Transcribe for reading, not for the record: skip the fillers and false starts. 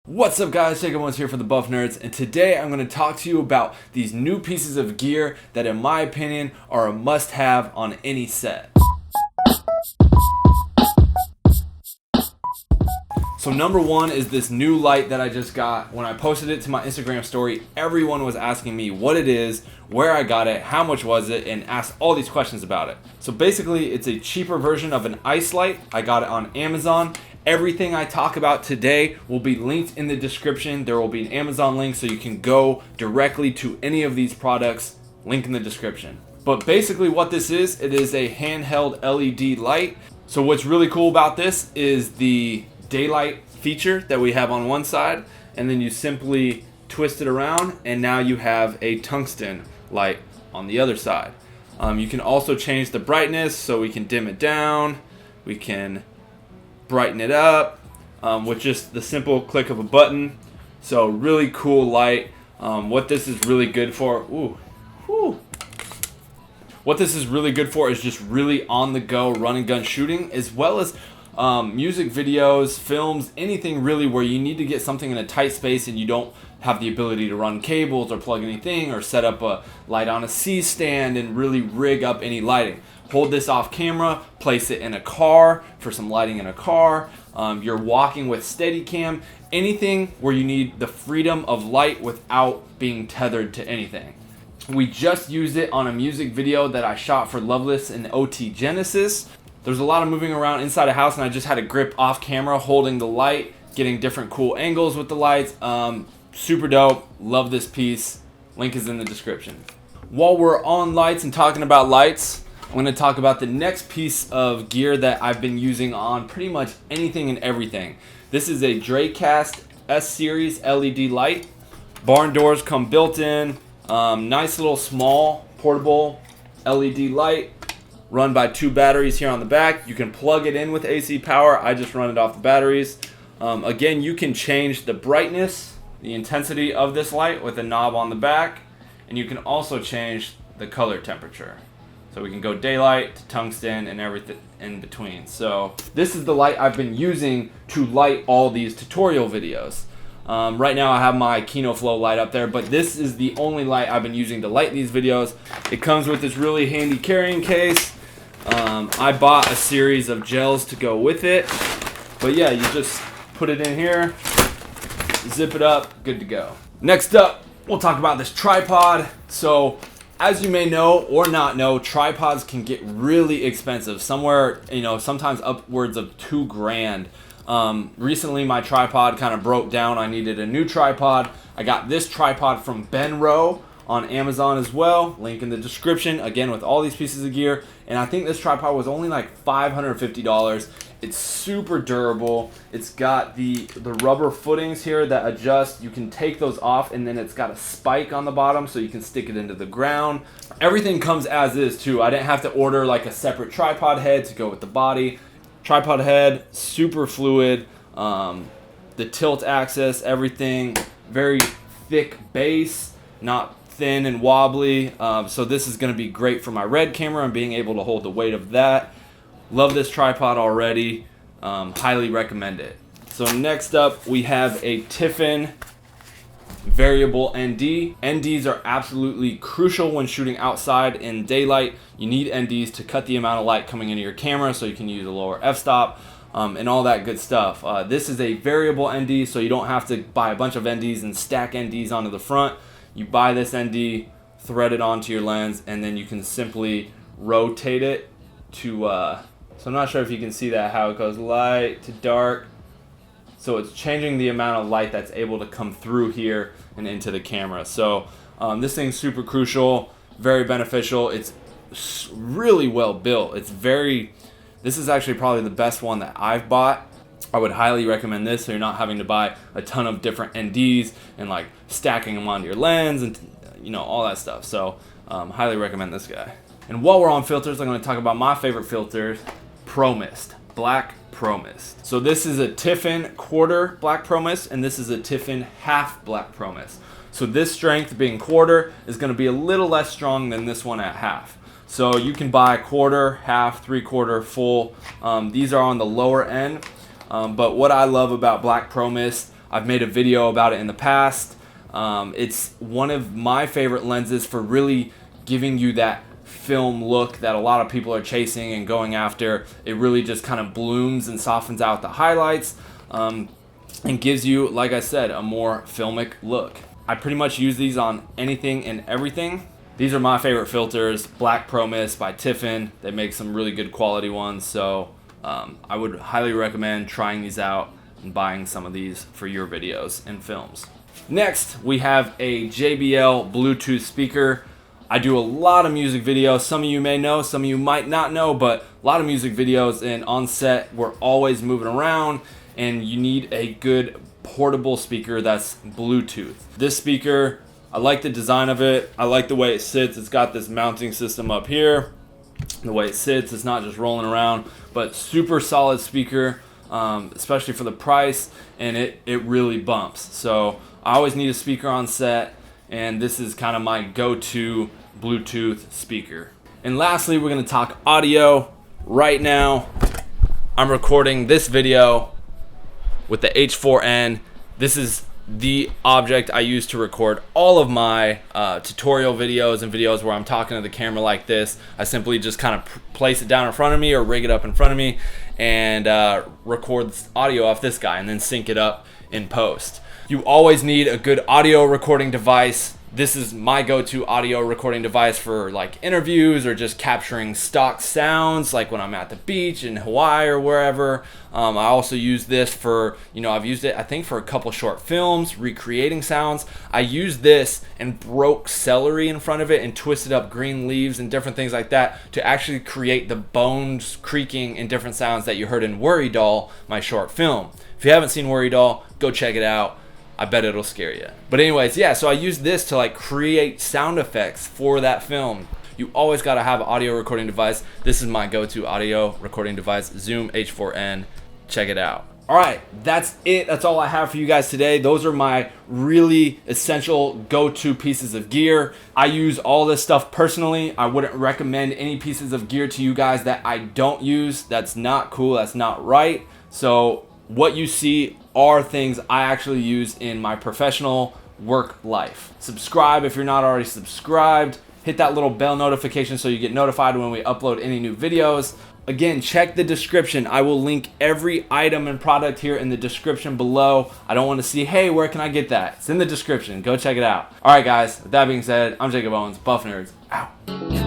What's up guys, Jakob Owens here for the Buff Nerds, and today I'm going to talk to you about these new pieces of gear that in my opinion are a must-have on any set. So number one is this new light that I just got. When I posted it to my Instagram story, everyone was asking me what it is, where I got it, how much was it, and asked all these questions about it. So basically it's a cheaper version of an ice light. I got it on Amazon. Everything I talk about today will be linked in the description. There will be an Amazon link so you can go directly to any of these products, link in the description. But basically what this is, it is a handheld LED light. So what's really cool about this is the daylight feature that we have on one side, and then you simply twist it around and now you have a tungsten light on the other side. You can also change the brightness, so we can dim it down, we can brighten it up with just the simple click of a button. So really cool light. What this is really good for, what this is really good for is just really on the go run and gun shooting, as well as music videos, films, anything really where you need to get something in a tight space and you don't have the ability to run cables or plug anything or set up a light on a C-stand and really rig up any lighting. Hold this off camera, place it in a car for some lighting in a car. You're walking with Steadicam, anything where you need the freedom of light without being tethered to anything. We just used it on a music video that I shot for Loveless and OT Genesis. There's a lot of moving around inside a house and I just had a grip off camera holding the light, getting different cool angles with the lights. Super dope, love this piece, link is in the description. While we're on lights and talking about lights, I'm going to talk about the next piece of gear that I've been using on pretty much anything and everything. This is a Dracast S-Series LED light. Barn doors come built in. Nice little small portable LED light run by 2 batteries here on the back. You can plug it in with AC power. I just run it off the batteries. Again, you can change the brightness, the intensity of this light with a knob on the back, and you can also change the color temperature. So we can go daylight to tungsten and everything in between. So this is the light I've been using to light all these tutorial videos. Right now I have my Kino Flow light up there, but this is the only light I've been using to light these videos. It comes with this really handy carrying case. I bought a series of gels to go with it. But yeah, you just put it in here, zip it up, good to go. Next up, we'll talk about this tripod. So as you may know or not know, tripods can get really expensive, somewhere, sometimes upwards of $2,000. Recently my tripod kind of broke down. I needed a new tripod. I got this tripod from Benro on Amazon as well, link in the description, again with all these pieces of gear. And I think this tripod was only like $550. It's super durable. It's got the rubber footings here that adjust. You can take those off, and then it's got a spike on the bottom so you can stick it into the ground. Everything comes as is too. I didn't have to order like a separate tripod head to go with the body. Tripod head, super fluid. The tilt axis, everything, very thick base, not thin and wobbly. So this is going to be great for my Red camera and being able to hold the weight of that. Love this tripod already. Highly recommend it. So next up we have a Tiffin Variable Nd. NDs are absolutely crucial when shooting outside in daylight. You need NDs to cut the amount of light coming into your camera so you can use a lower f-stop and all that good stuff. This is a variable ND, so you don't have to buy a bunch of NDs and stack NDs onto the front. You buy this ND, thread it onto your lens, and then you can simply rotate it to so I'm not sure if you can see that, how it goes light to dark. So it's changing the amount of light that's able to come through here and into the camera. So this thing's super crucial, very beneficial. It's really well built. This is actually probably the best one that I've bought. I would highly recommend this, so you're not having to buy a ton of different NDs and like stacking them onto your lens and all that stuff. So highly recommend this guy. And while we're on filters, I'm going to talk about my favorite filters, Pro Mist, Black Pro Mist. So this is a Tiffin quarter Black Pro Mist, and this is a Tiffin half Black Pro Mist. So this strength being quarter is going to be a little less strong than this one at half. So you can buy quarter, half, 3/4, full. These are on the lower end. But what I love about Black Pro Mist, I've made a video about it in the past. It's one of my favorite lenses for really giving you that film look that a lot of people are chasing and going after. It really just kind of blooms and softens out the highlights, and gives you, like I said, a more filmic look. I pretty much use these on anything and everything. These are my favorite filters, Black Pro Mist by Tiffin. They make some really good quality ones, so I would highly recommend trying these out and buying some of these for your videos and films. Next, we have a JBL Bluetooth speaker. I do a lot of music videos. Some of you may know, some of you might not know, but a lot of music videos, and on set we're always moving around and you need a good portable speaker that's Bluetooth. This speaker, I like the design of it. I like the way it sits. It's got this mounting system up here. The way it sits, it's not just rolling around, but super solid speaker, especially for the price, and it really bumps. So I always need a speaker on set, and this is kind of my go-to Bluetooth speaker. And lastly, we're going to talk audio. Right now, I'm recording this video with the H4n. This is the object I use to record all of my tutorial videos and videos where I'm talking to the camera like this. I simply just kind of place it down in front of me or rig it up in front of me and record audio off this guy and then sync it up in post. You always need a good audio recording device. This is my go-to audio recording device for like interviews or just capturing stock sounds, like when I'm at the beach in Hawaii or wherever. I also use this for, I've used it I think for a couple short films, recreating sounds. I used this and broke celery in front of it and twisted up green leaves and different things like that to actually create the bones creaking and different sounds that you heard in Worry Doll, my short film. If you haven't seen Worry Doll, go check it out. I bet it'll scare you. But anyways, yeah, so I use this to like create sound effects for that film. You always gotta have an audio recording device. This is my go-to audio recording device, Zoom H4n. Check it out. All right, that's it. That's all I have for you guys today. Those are my really essential go-to pieces of gear. I use all this stuff personally. I wouldn't recommend any pieces of gear to you guys that I don't use. That's not cool, that's not right. So what you see are things I actually use in my professional work life. Subscribe if you're not already subscribed. Hit that little bell notification so you get notified when we upload any new videos. Again, check the description. I will link every item and product here in the description below. I don't want to see, hey, where can I get that? It's in the description. Go check it out. All right, guys. With that being said, I'm Jakob Owens, Buff Nerds, out.